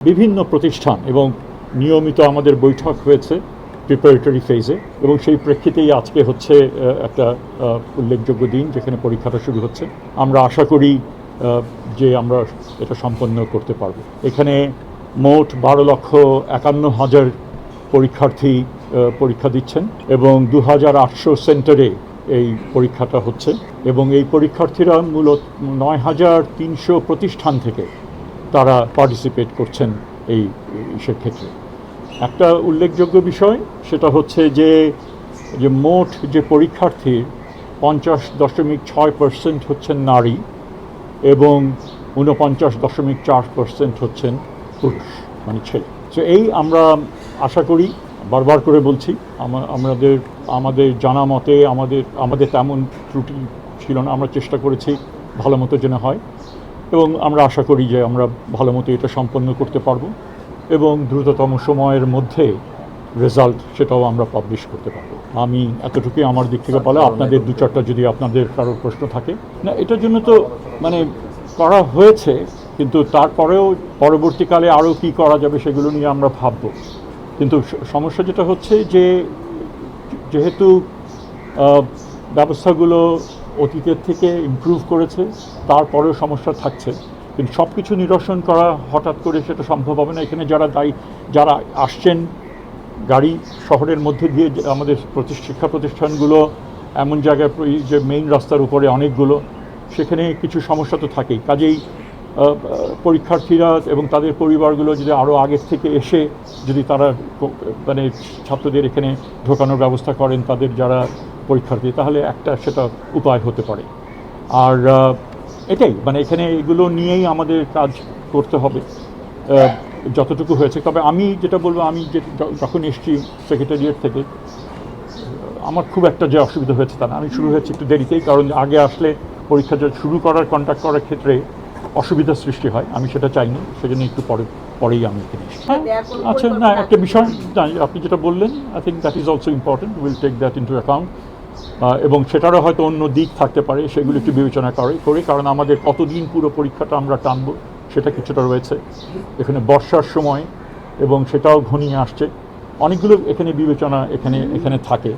বিভিন্ন প্রতিষ্ঠান এবং নিয়মিত আমাদের বৈঠক হয়েছে প্রিপারেটরি ফেজে, এবং সেই প্রেক্ষিতেই আজকে হচ্ছে একটা উল্লেখযোগ্য দিন যেখানে পরীক্ষাটা শুরু হচ্ছে। আমরা আশা করি যে আমরা এটা সম্পন্ন করতে পারব। এখানে মোট 12,51,000 পরীক্ষার্থী পরীক্ষা দিচ্ছেন এবং 2,800 সেন্টারে এই পরীক্ষাটা হচ্ছে, এবং এই পরীক্ষার্থীরা মূলত 9,300 প্রতিষ্ঠান থেকে তারা পার্টিসিপেট করছেন এই ক্ষেত্রে। একটা উল্লেখযোগ্য বিষয় সেটা হচ্ছে যে মোট যে পরীক্ষার্থীর 50.6% হচ্ছেন নারী এবং 49.4% হচ্ছেন পুরুষ, মানে ছেলে। তো এই আমরা আশা করি, বারবার করে বলছি, আমাদের জানা মতে আমাদের তেমন ত্রুটি ছিল না। আমরা চেষ্টা করেছি ভালো মতো যেন হয়, এবং আমরা আশা করি যে আমরা ভালো মতো এটা সম্পন্ন করতে পারবো এবং দ্রুততম সময়ের মধ্যে রেজাল্ট সেটাও আমরা পাবলিশ করতে পারবো। আমি এতটুকুই আমার দিক থেকে বলা। আপনাদের দু চারটা যদি আপনাদের কারোর প্রশ্ন থাকে না, এটার জন্য তো মানে করা হয়েছে, কিন্তু তারপরেও পরবর্তীকালে আরও কী করা যাবে সেগুলো নিয়ে আমরা ভাববো। কিন্তু সমস্যা যেটা হচ্ছে যে যেহেতু ব্যবস্থাগুলো অতীতের থেকে ইমপ্রুভ করেছে, তারপরেও সমস্যা থাকছে, কিন্তু সব কিছু নিরসন করা হঠাৎ করে সেটা সম্ভব হবে না। এখানে যারা আসছেন গাড়ি শহরের মধ্যে দিয়ে, আমাদের শিক্ষা প্রতিষ্ঠানগুলো এমন জায়গায় যে মেইন রাস্তার উপরে অনেকগুলো, সেখানে কিছু সমস্যা তো থাকেই। কাজেই পরীক্ষার্থীরা এবং তাদের পরিবারগুলো যদি আরও আগের থেকে এসে যদি তারা মানে ছাত্রদের এখানে ঢোকানোর ব্যবস্থা করেন, তাদের যারা পরীক্ষার্থী, তাহলে একটা সেটা উপায় হতে পারে। আর এটাই মানে এখানে এগুলো নিয়েই আমাদের কাজ করতে হবে যতটুকু হয়েছে। তবে আমি যেটা বলবো, আমি যখন এসেছি সেক্রেটারিয়েট থেকে, আমার খুব একটা যে অসুবিধা হয়েছে তা না। আমি শুরু হয়েছে একটু দেরিতেই, কারণ আগে আসলে পরীক্ষা শুরু করার কন্ডাক্ট করার ক্ষেত্রে অসুবিধার সৃষ্টি হয়, আমি সেটা চাইনি, সেজন্য একটু পরেই আমি এখানে এসেছি। আচ্ছা, না একটা বিষয় আপনি যেটা বললেন, I think that is also important, will take that into account, এবং সেটারও হয়তো অন্য দিক থাকতে পারে, সেগুলো একটু বিবেচনা করি, কারণ আমাদের কতদিন পুরো পরীক্ষাটা আমরা টানবো সেটা কিছুটা রয়েছে এখানে বর্ষার সময়, এবং সেটাও ঘনিয়ে আসছে, অনেকগুলো এখানে বিবেচনা এখানে থাকে।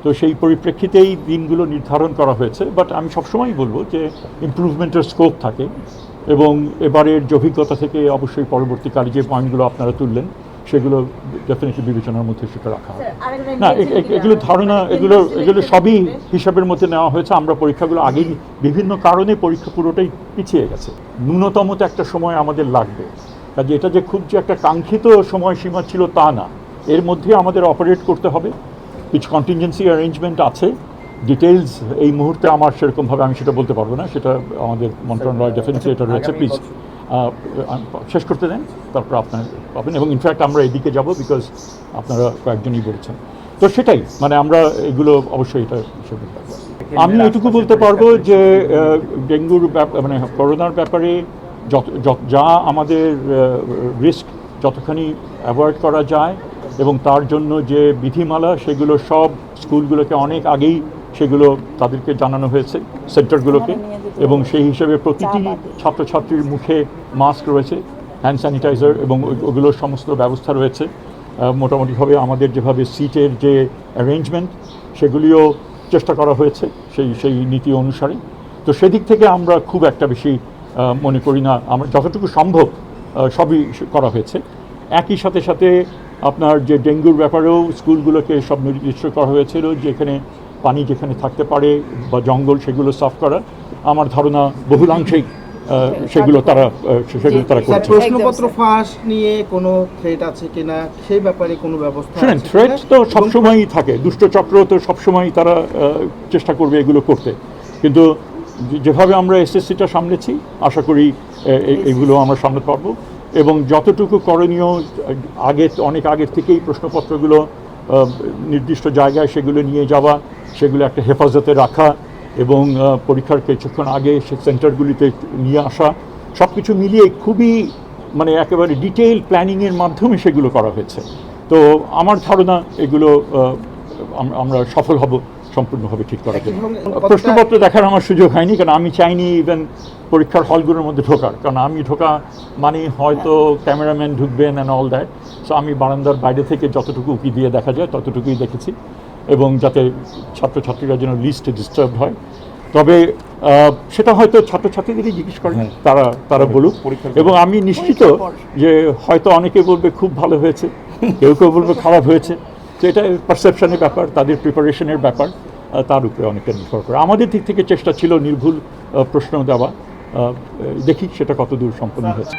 তো সেই পরিপ্রেক্ষিতেই দিনগুলো নির্ধারণ করা হয়েছে। বাট আমি সবসময়ই বলবো যে ইমপ্রুভমেন্টের স্কোপ থাকে, এবং এবারের অভিজ্ঞতা থেকে অবশ্যই পরবর্তীকালে যে পয়েন্টগুলো আপনারা তুললেন সেগুলো ডেফিনেটলি বিবেচনার মধ্যে সেটা রাখা হবে। না, এগুলো ধারণা, এগুলো সবই হিসাবের মধ্যে নেওয়া হয়েছে। আমরা পরীক্ষাগুলো আগেই বিভিন্ন কারণে পরীক্ষা পুরোটাই পিছিয়ে গেছে। ন্যূনতম তো একটা সময় আমাদের লাগবে, কাজে এটা যে খুব যে একটা কাঙ্ক্ষিত সময়সীমা ছিল তা না, এর মধ্যে আমাদের অপারেট করতে হবে। কিছু কন্টিনজেন্সি অ্যারেঞ্জমেন্ট আছে, ডিটেলস এই মুহূর্তে আমার সেরকমভাবে আমি সেটা বলতে পারবো না, সেটা আমাদের মন্ত্রণালয় ডেফিনেটলি এটা রয়েছে। প্লিজ শেষ করতে দেন, তারপর আপনার পাবেন। এবং ইনফ্যাক্ট আমরা এদিকে যাব, বিকজ আপনারা কয়েকজনই বলেছেন। তো সেটাই মানে আমরা এগুলো অবশ্যই এটা হিসেবে থাকবো। আমি এটুকু বলতে পারবো যে ডেঙ্গুর মানে করোনার ব্যাপারে যা আমাদের রিস্ক যতখানি অ্যাভয়েড করা যায়, এবং তার জন্য যে বিধিমালা, সেগুলো সব স্কুলগুলোকে অনেক আগেই সেগুলো তাদেরকে জানানো হয়েছে, সেন্টারগুলোকে, এবং সেই হিসেবে প্রতিটি ছাত্রছাত্রীর মুখে মাস্ক রয়েছে, হ্যান্ড স্যানিটাইজার, এবং ওগুলোর সমস্ত ব্যবস্থা রয়েছে। মোটামুটিভাবে আমাদের যেভাবে সিটের যে অ্যারেঞ্জমেন্ট, সেগুলিও চেষ্টা করা হয়েছে সেই নীতি অনুসারে। তো সেদিক থেকে আমরা খুব একটা বেশি মনে করি না, আমরা যতটুকু সম্ভব সবই করা হয়েছে। একই সাথে আপনার যে ডেঙ্গুর ব্যাপারেও স্কুলগুলোকে সব নির্দিষ্ট করা হয়েছিল, যেখানে পানি যেখানে থাকতে পারে বা জঙ্গল, সেগুলো সাফ করা। আমার ধারণা বহুলাংশেই সেগুলো তারা করছে। প্রশ্নপত্র ফাঁস নিয়ে কোনো থ্রেট আছে কিনা সেই ব্যাপারে কোনো ব্যবস্থা? শুনেন, থ্রেট তো সবসময়ই থাকে, দুষ্টচক্র তো সবসময়ই তারা চেষ্টা করবে এগুলো করতে, কিন্তু যেভাবে আমরা এসএসসিটা সামলেছি, আশা করি এইগুলো আমরা সামলাতে পারবো। এবং যতটুকু করণীয়, অনেক আগের থেকেই প্রশ্নপত্রগুলো নির্দিষ্ট জায়গায় সেগুলো নিয়ে যাওয়া, সেগুলো একটা হেফাজতে রাখা, এবং পরীক্ষার কিছুক্ষণ আগে সে সেন্টারগুলিতে নিয়ে আসা, সব কিছু মিলিয়ে খুবই মানে একেবারে ডিটেইল প্ল্যানিংয়ের মাধ্যমে সেগুলো করা হয়েছে। তো আমার ধারণা এগুলো আমরা সফল হব সম্পূর্ণভাবে ঠিক করার জন্য। প্রশ্নপত্র দেখার আমার সুযোগ হয়নি, কারণ আমি চাইনি ইভেন পরীক্ষার হলগুলোর মধ্যে ঢোকার, কারণ আমি ঢোকা মানে হয়তো ক্যামেরাম্যান ঢুকবেন অ্যান্ড অল দ্যাট। সো আমি বারান্দার বাইরে থেকে যতটুকু উঁকি দিয়ে দেখা যায় ততটুকুই দেখেছি, এবং যাতে ছাত্রছাত্রীরা যেন লিস্ট ডিস্টার্ব হয়। তবে সেটা হয়তো ছাত্রছাত্রীদেরই জিজ্ঞেস করেন, হ্যাঁ। তারা বলুক। পরীক্ষার এবং আমি নিশ্চিত যে হয়তো অনেকে বলবে খুব ভালো হয়েছে, কেউ বলবে খারাপ হয়েছে। তো এটা পারসেপশনের ব্যাপার, তাদের প্রিপারেশনের ব্যাপার, তার উপরে অনেকটা নির্ভর করে। আমাদের দিক থেকে চেষ্টা ছিল নির্ভুল প্রশ্ন দেওয়া, দেখি সেটা কতদূর সম্পন্ন হয়েছে।